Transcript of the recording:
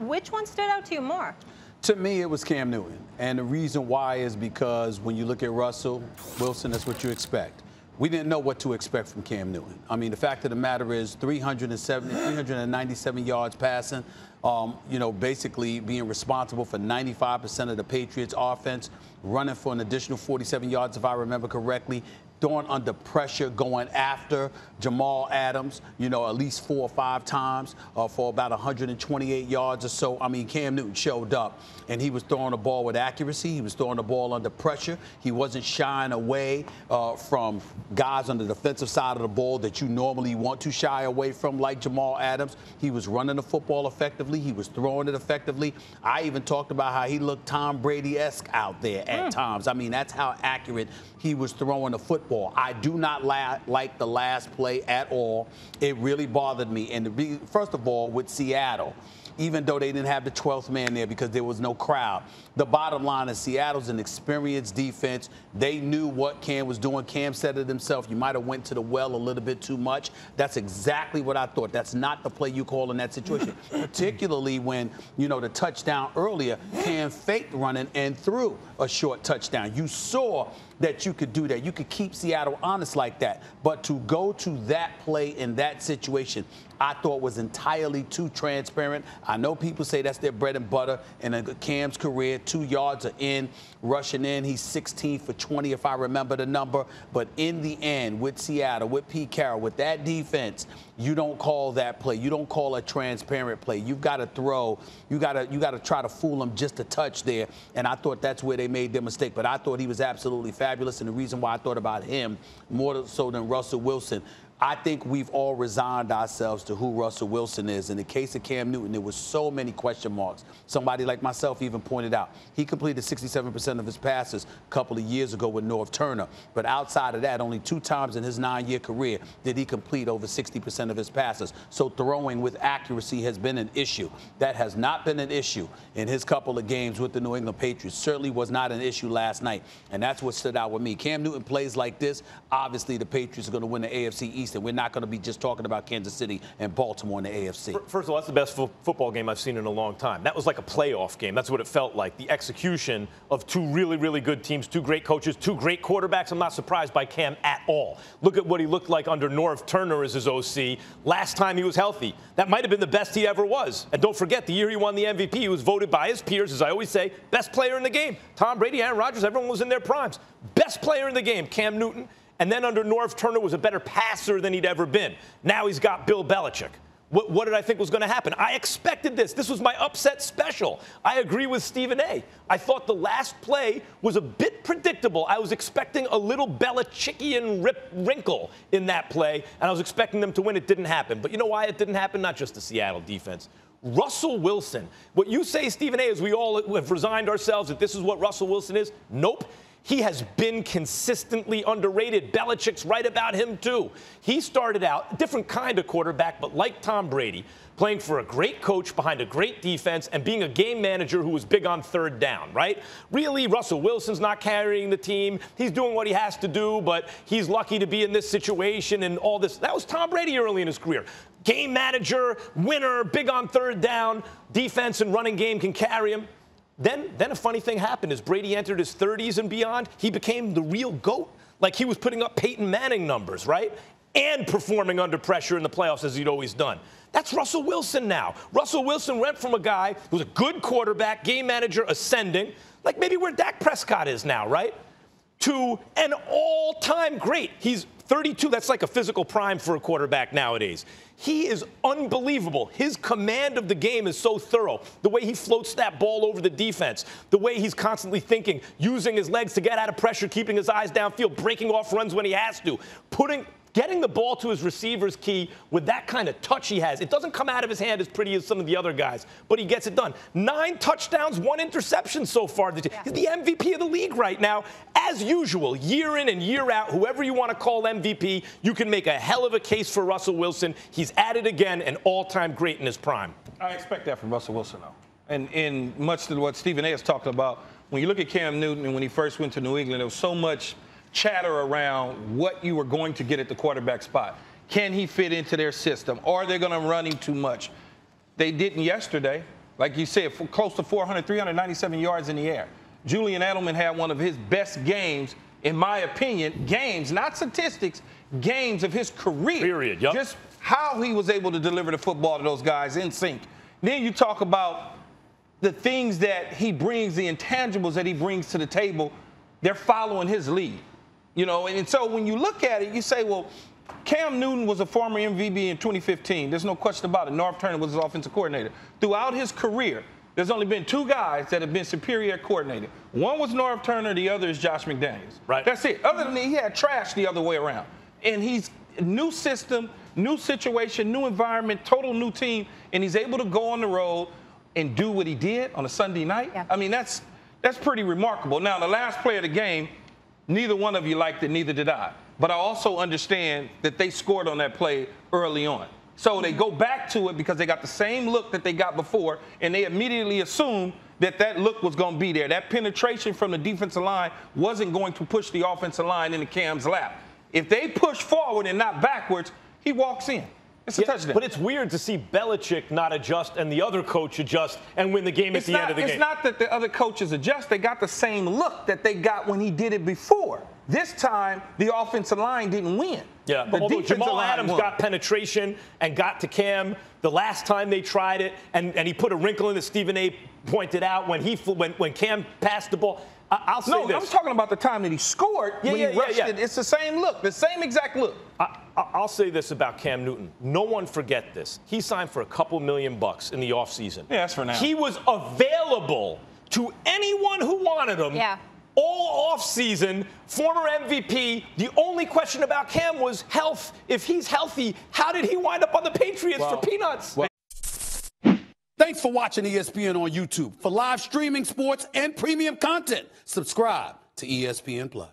Which one stood out to you more? To me, it was Cam Newton. And the reason why is because when you look at Russell Wilson, that's what you expect. We didn't know what to expect from Cam Newton. I mean, the fact of the matter is 397 yards passing, basically being responsible for 95% of the Patriots' offense, running for an additional 47 yards, if I remember correctly, throwing under pressure, going after Jamal Adams, at least 4 or 5 times for about 128 yards or so. I mean, Cam Newton showed up, and he was throwing the ball with accuracy. He was throwing the ball under pressure. He wasn't shying away from guys on the defensive side of the ball that you normally want to shy away from, like Jamal Adams. He was running the football effectively. He was throwing it effectively. I even talked about how he looked Tom Brady-esque out there at times. I mean, that's how accurate he was throwing the football. I do not like the last play at all. It really bothered me. And first of all, with Seattle, even though they didn't have the 12th man there because there was no crowd, the bottom line is Seattle's an experienced defense. They knew what Cam was doing. Cam said it himself. You might have went to the well a little bit too much. That's exactly what I thought. That's not the play you call in that situation, particularly when, the touchdown earlier, Cam faked running and threw a short touchdown. You saw that you could do that. You could keep Seattle honest like that. But to go to that play in that situation, I thought was entirely too transparent. I know people say that's their bread and butter in Cam's career. 2 yards are in, rushing in. He's 16 for 20, if I remember the number. But in the end, with Seattle, with Pete Carroll, with that defense, you don't call that play. You don't call a transparent play. You've got to throw. You got to try to fool them just a touch there. And I thought that's where they made their mistake. But I thought he was absolutely fabulous. And the reason why I thought about him more so than Russell Wilson, I think we've all resigned ourselves to who Russell Wilson is. In the case of Cam Newton, there was so many question marks. Somebody like myself even pointed out he completed 67% of his passes a couple of years ago with North Turner. But outside of that, only 2 times in his 9-year career did he complete over 60% of his passes. So throwing with accuracy has been an issue. That has not been an issue in his couple of games with the New England Patriots. Certainly was not an issue last night. And that's what stood out with me. Cam Newton plays like this. Obviously, the Patriots are going to win the AFC East. And we're not going to be just talking about Kansas City and Baltimore in the AFC. First of all, that's the best football game I've seen in a long time. That was like a playoff game. That's what it felt like. The execution of 2 really, really good teams, 2 great coaches, 2 great quarterbacks. I'm not surprised by Cam at all. Look at what he looked like under North Turner as his OC last time he was healthy. That might have been the best he ever was. And don't forget, the year he won the MVP, he was voted by his peers, as I always say, best player in the game. Tom Brady, Aaron Rodgers, everyone was in their primes. Best player in the game, Cam Newton. And then under North Turner was a better passer than he'd ever been. Now he's got Bill Belichick. What did I think was going to happen? I expected this. This was my upset special. I agree with Stephen A. I thought the last play was a bit predictable. I was expecting a little Belichickian wrinkle in that play, and I was expecting them to win. It didn't happen. But you know why it didn't happen? Not just the Seattle defense. Russell Wilson. What you say, Stephen A., is we all have resigned ourselves that this is what Russell Wilson is. Nope. He has been consistently underrated. Belichick's right about him, too. He started out a different kind of quarterback, but like Tom Brady, playing for a great coach behind a great defense and being a game manager who was big on 3rd down, right? Really, Russell Wilson's not carrying the team. He's doing what he has to do, but he's lucky to be in this situation and all this. That was Tom Brady early in his career. Game manager, winner, big on 3rd down, defense and running game can carry him. Then a funny thing happened. As Brady entered his 30s and beyond, he became the real GOAT. Like he was putting up Peyton Manning numbers, right? And performing under pressure in the playoffs as he'd always done. That's Russell Wilson now. Russell Wilson went from a guy who was a good quarterback, game manager, ascending, like maybe where Dak Prescott is now, right? To an all-time great. He's 32. That's like a physical prime for a quarterback nowadays. He is unbelievable. His command of the game is so thorough. The way he floats that ball over the defense, the way he's constantly thinking, using his legs to get out of pressure, keeping his eyes downfield, breaking off runs when he has to, getting the ball to his receiver's key with that kind of touch he has. It doesn't come out of his hand as pretty as some of the other guys, but he gets it done. 9 touchdowns, 1 interception so far. He's the MVP of the league right now. As usual, year in and year out, whoever you want to call MVP, you can make a hell of a case for Russell Wilson. He's at it again, an all-time great in his prime. I expect that from Russell Wilson, though. And in much to what Stephen A. has talked about, when you look at Cam Newton and when he first went to New England, there was so much chatter around what you were going to get at the quarterback spot. Can he fit into their system? Are they going to run him too much? They didn't yesterday. Like you said, close to 400, 397 yards in the air. Julian Edelman had one of his best games, in my opinion, games, not statistics, games of his career. Period, yep. Just how he was able to deliver the football to those guys in sync. Then you talk about the things that he brings, the intangibles that he brings to the table, they're following his lead. You know, and so when you look at it, you say, well, Cam Newton was a former MVP in 2015. There's no question about it. Norv Turner was his offensive coordinator. Throughout his career, there's only been two guys that have been superior coordinator. One was Norv Turner, the other is Josh McDaniels. Right. That's it. Other than that, he had trash the other way around. And he's new system, new situation, new environment, total new team, and he's able to go on the road and do what he did on a Sunday night. Yeah. I mean, that's pretty remarkable. Now, the last play of the game, neither one of you liked it, neither did I. But I also understand that they scored on that play early on. So they go back to it because they got the same look that they got before, and they immediately assumed that that look was going to be there. That penetration from the defensive line wasn't going to push the offensive line into Cam's lap. If they push forward and not backwards, he walks in. It's a touchdown. But it's weird to see Belichick not adjust and the other coach adjust and win the game at the end of the game. It's not that the other coaches adjust. They got the same look that they got when he did it before. This time, the offensive line didn't win. Yeah, the although defensive Jamal line Adams won. got penetration and got to Cam the last time they tried it, and he put a wrinkle in that Stephen A. pointed out when Cam passed the ball. I'll say this. No, I'm talking about the time that he scored when he rushed it. It's the same look, the same exact look. I'll say this about Cam Newton. No one forget this. He signed for a couple $1 million in the offseason. Yeah, that's for now. He was available to anyone who wanted him. Yeah. All offseason, former MVP. The only question about Cam was health. If he's healthy, how did he wind up on the Patriots for peanuts? Thanks for watching ESPN on YouTube. For live streaming sports and premium content, subscribe to ESPN+.